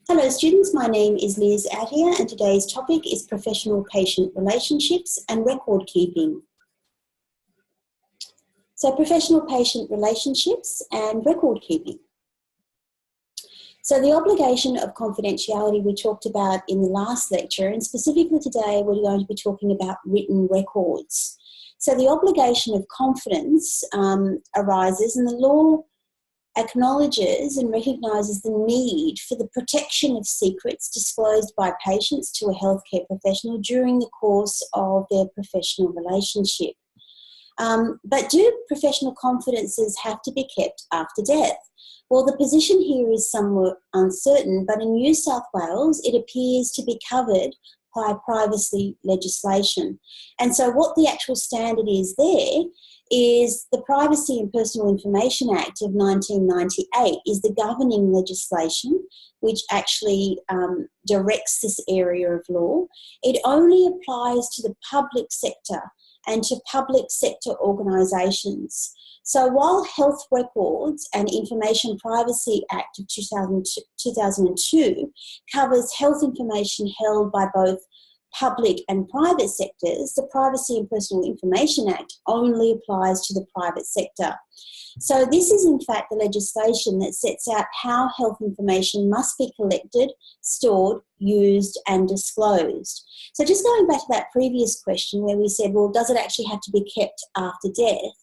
Hello students, my name is Liz Attia and today's topic is professional patient relationships and record keeping. So professional patient relationships and record keeping. So the obligation of confidentiality we talked about in the last lecture, and specifically today we're going to be talking about written records. So the obligation of confidence arises, and the law acknowledges and recognises the need for the protection of secrets disclosed by patients to a healthcare professional during the course of their professional relationship. But do professional confidences have to be kept after death? Well, the position here is somewhat uncertain, but in New South Wales it appears to be covered by privacy legislation. And so what the actual standard is there is the Privacy and Personal Information Act of 1998 is the governing legislation which actually directs this area of law. It only applies to the public sector and to public sector organisations. So while Health Records and Information Privacy Act of 2002 covers health information held by both public and private sectors, the Privacy and Personal Information Act only applies to the private sector. So this is in fact the legislation that sets out how health information must be collected, stored, used and disclosed. So just going back to that previous question where we said, well, does it actually have to be kept after death?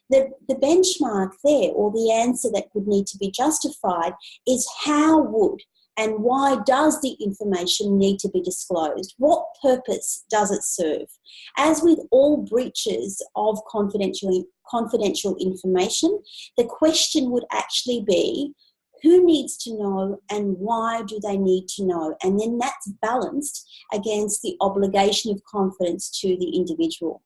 The benchmark there, or the answer that would need to be justified, is how would and why does the information need to be disclosed? What purpose does it serve? As with all breaches of confidential information, the question would actually be, who needs to know and why do they need to know? And then that's balanced against the obligation of confidence to the individual.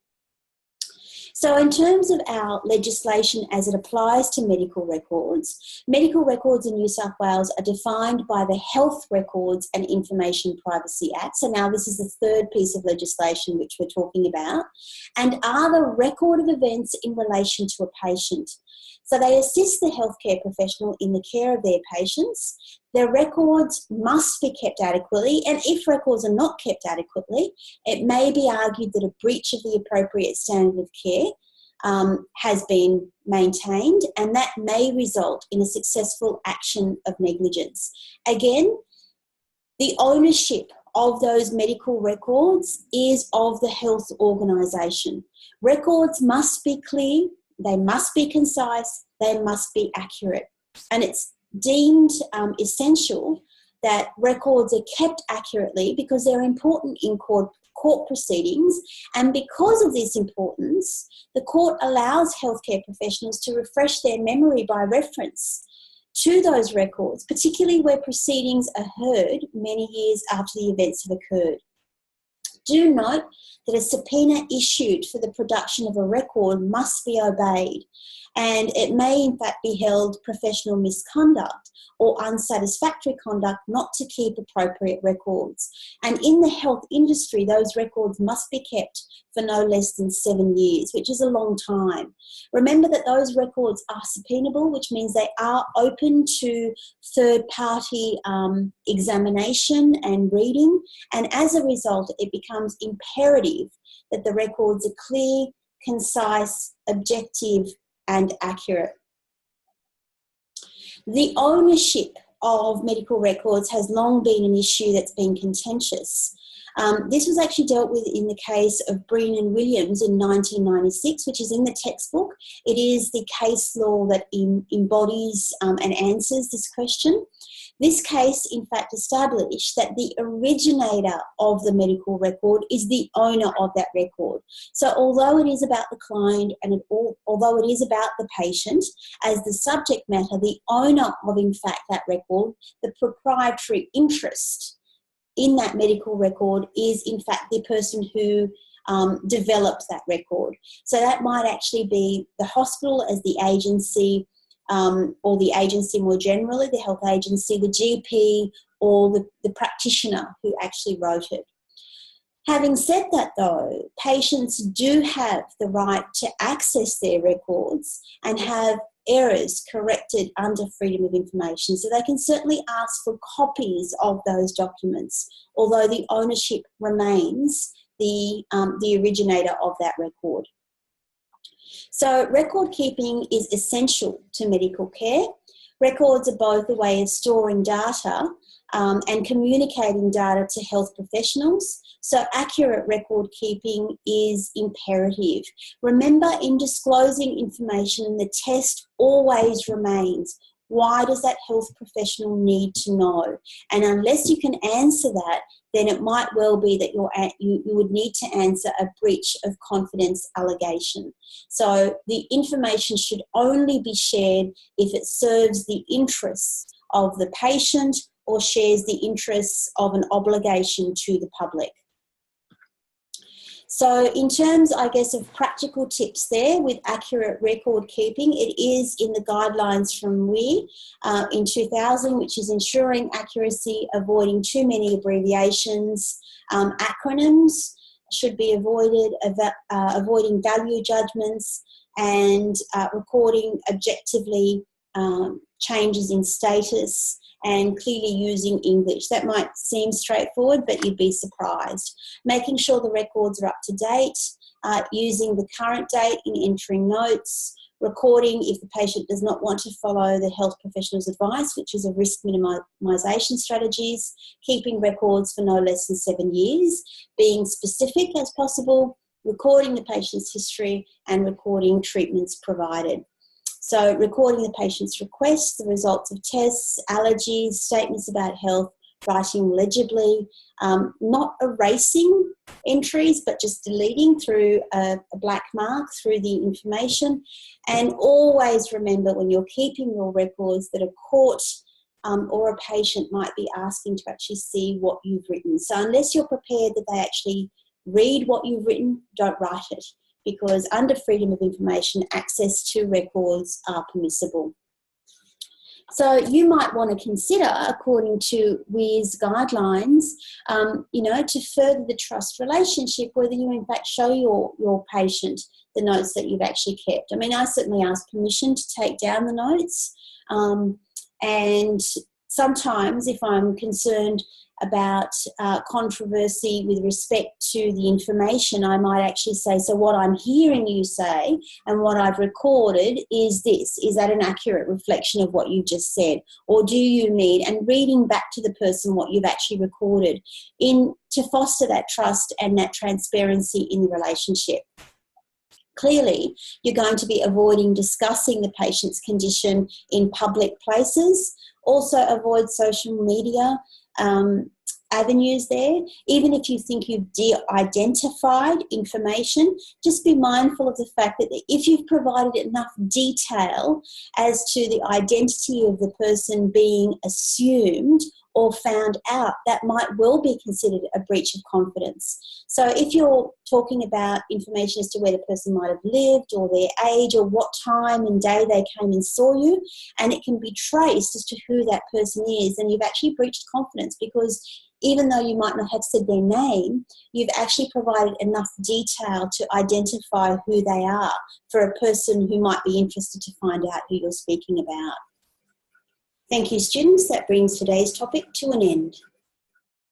So in terms of our legislation as it applies to medical records in New South Wales are defined by the Health Records and Information Privacy Act. So now this is the third piece of legislation which we're talking about, and are the record of events in relation to a patient. So they assist the healthcare professional in the care of their patients. Their records must be kept adequately, and if records are not kept adequately, it may be argued that a breach of the appropriate standard of care has been maintained, and that may result in a successful action of negligence. Again, the ownership of those medical records is of the health organisation. Records must be clear, they must be concise, they must be accurate. And it's deemed essential that records are kept accurately because they're important in court proceedings, and because of this importance, the court allows healthcare professionals to refresh their memory by reference to those records, particularly where proceedings are heard many years after the events have occurred. Do note that a subpoena issued for the production of a record must be obeyed, and it may in fact be held professional misconduct or unsatisfactory conduct not to keep appropriate records. And in the health industry, those records must be kept for no less than 7 years, which is a long time. Remember that those records are subpoenable, which means they are open to third-party examination and reading, and as a result, it becomes imperative that the records are clear, concise, objective, and accurate. The ownership of medical records has long been an issue that's been contentious. This was actually dealt with in the case of Breen and Williams in 1996, which is in the textbook. It is the case law that embodies and answers this question. This case, in fact, established that the originator of the medical record is the owner of that record. So although it is about the client and although it is about the patient as the subject matter, the owner of, in fact, that record, the proprietary interest in that medical record is, in fact, the person who developed that record. So that might actually be the hospital as the agency, or the agency more generally, the health agency, the GP, or the practitioner who actually wrote it. Having said that though, patients do have the right to access their records and have errors corrected under freedom of information. So they can certainly ask for copies of those documents, although the ownership remains the originator of that record. So record keeping is essential to medical care. Records are both a way of storing data and communicating data to health professionals. So accurate record keeping is imperative. Remember, in disclosing information, the test always remains. Why does that health professional need to know? And unless you can answer that, then it might well be that you would need to answer a breach of confidence allegation. So the information should only be shared if it serves the interests of the patient or shares the interests of an obligation to the public. So in terms, I guess, of practical tips there with accurate record keeping, it is in the guidelines from WE in 2000, which is ensuring accuracy, avoiding too many abbreviations. Acronyms should be avoided, avoiding value judgments, and recording objectively changes in status, and clearly using English. That might seem straightforward, but you'd be surprised. Making sure the records are up to date, using the current date in entering notes, recording if the patient does not want to follow the health professional's advice, which is a risk minimisation strategies, keeping records for no less than 7 years, being specific as possible, recording the patient's history, and recording treatments provided. So recording the patient's requests, the results of tests, allergies, statements about health, writing legibly, not erasing entries, but just deleting through a black mark through the information. And always remember, when you're keeping your records, that a court or a patient might be asking to actually see what you've written. So unless you're prepared that they actually read what you've written, don't write it, because under freedom of information, access to records are permissible. So you might want to consider, according to WE's guidelines, to further the trust relationship, whether you in fact show your patient the notes that you've actually kept. I mean, I certainly ask permission to take down the notes, and sometimes if I'm concerned about controversy with respect to the information, I might actually say, so what I'm hearing you say and what I've recorded is this. Is that an accurate reflection of what you just said? Or do you need, and reading back to the person what you've actually recorded to foster that trust and that transparency in the relationship. Clearly, you're going to be avoiding discussing the patient's condition in public places. Also avoid social media avenues there. Even if you think you've de-identified information, just be mindful of the fact that if you've provided enough detail as to the identity of the person being assumed or found out, that might well be considered a breach of confidence. So if you're talking about information as to where the person might have lived or their age or what time and day they came and saw you, and it can be traced as to who that person is, then you've actually breached confidence, because even though you might not have said their name, you've actually provided enough detail to identify who they are for a person who might be interested to find out who you're speaking about. Thank you, students. That brings today's topic to an end.